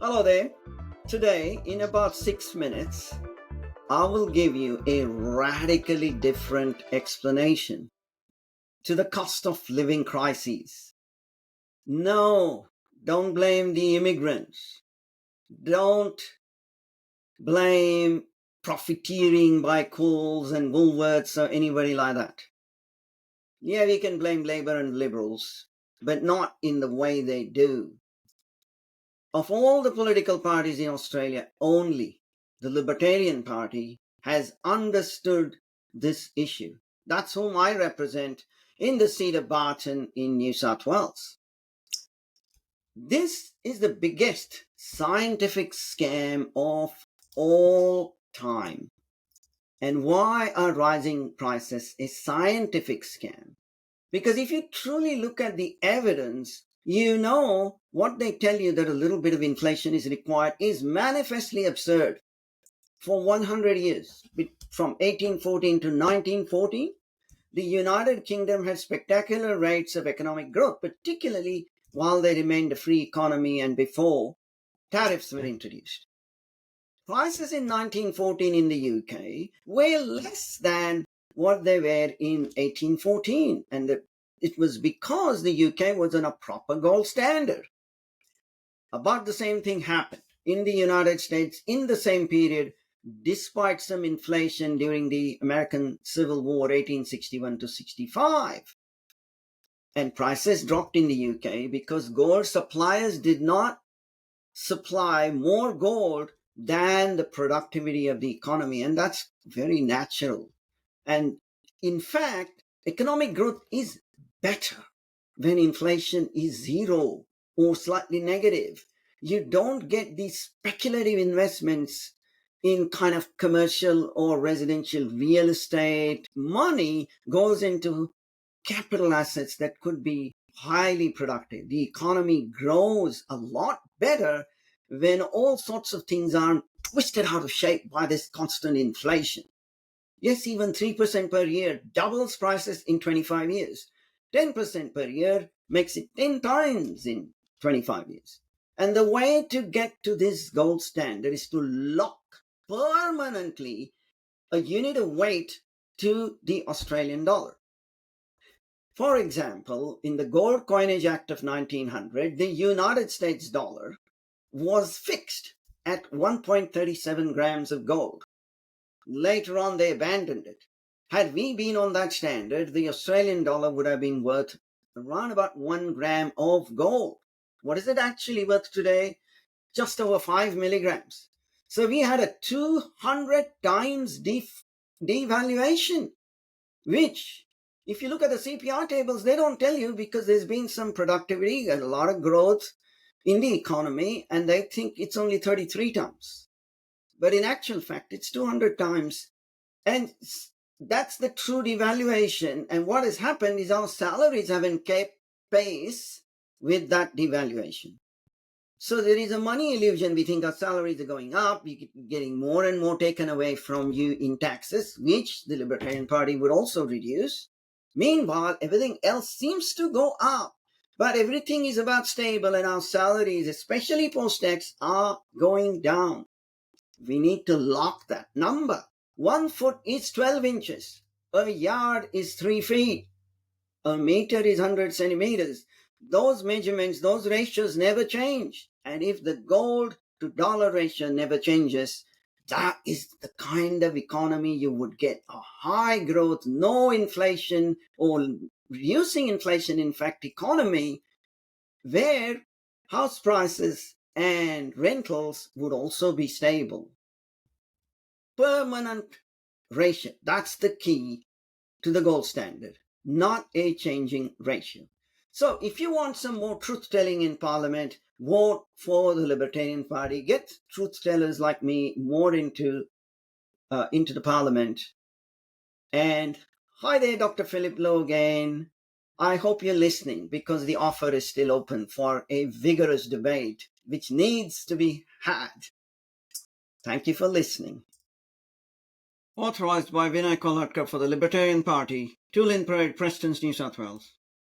Hello there. Today, in about 6 minutes, I will give you a radically different explanation to the cost of living crises. No, don't blame the immigrants. Don't blame profiteering by Coles and Woolworths or anybody like that. Yeah, we can blame Labour and Liberals, but not in the way they do. Of all the political parties in Australia, only the Libertarian Party has understood this issue. That's whom I represent in the seat of Barton in New South Wales. This is the biggest scientific scam of all time. And why are rising prices a scientific scam? Because if you truly look at the evidence, you know what they tell you that a little bit of inflation is required is manifestly absurd. For 100 years, from 1814 to 1914, the United Kingdom had spectacular rates of economic growth, particularly while they remained a free economy and before tariffs were introduced. Prices in 1914 in the UK were less than what they were in 1814, and it was because the UK was on a proper gold standard. About the same thing happened in the United States in the same period, despite some inflation during the American Civil War, 1861 to 65. And prices dropped in the UK because gold suppliers did not supply more gold than the productivity of the economy. And that's very natural. And in fact, economic growth is better when inflation is zero or slightly negative. You don't get these speculative investments in kind of commercial or residential real estate. Money goes into capital assets that could be highly productive. The economy grows a lot better when all sorts of things are twisted out of shape by this constant inflation. Yes, even 3% per year doubles prices in 25 years. 10% per year makes it 10 times in 25 years. And the way to get to this gold standard is to lock permanently a unit of weight to the Australian dollar. For example, in the Gold Coinage Act of 1900, the United States dollar was fixed at 1.37 grams of gold. Later on, they abandoned it. Had we been on that standard, the Australian dollar would have been worth around about 1 gram of gold. What is it actually worth today? Just over 5 milligrams. So we had a 200 times devaluation, which, if you look at the CPI tables, they don't tell you because there's been some productivity and a lot of growth in the economy, and they think it's only 33 times. But in actual fact, it's 200 times. And that's the true devaluation. And what has happened is our salaries haven't kept pace with that devaluation. So there is a money illusion. We think our salaries are going up, we're getting more and more taken away from you in taxes, which the Libertarian Party would also reduce. Meanwhile, everything else seems to go up. But everything is about stable, and our salaries, especially post-tax, are going down. We need to lock that number. 1 foot is 12 inches. A yard is 3 feet. A meter is 100 centimeters. Those measurements, those ratios never change. And if the gold to dollar ratio never changes, that is the kind of economy you would get. A high growth, no inflation, or reducing inflation, in fact, economy where house prices and rentals would also be stable. Permanent ratio. That's the key to the gold standard, not a changing ratio. So if you want some more truth-telling in Parliament, vote for the Libertarian Party. Get truth-tellers like me more into the Parliament. And hi there, Dr. Philip Lowe again. I hope you're listening, because the offer is still open for a vigorous debate which needs to be had. Thank you for listening. Authorised by Vinay Kolhatkar for the Libertarian Party, Tulin Parade, Preston, New South Wales.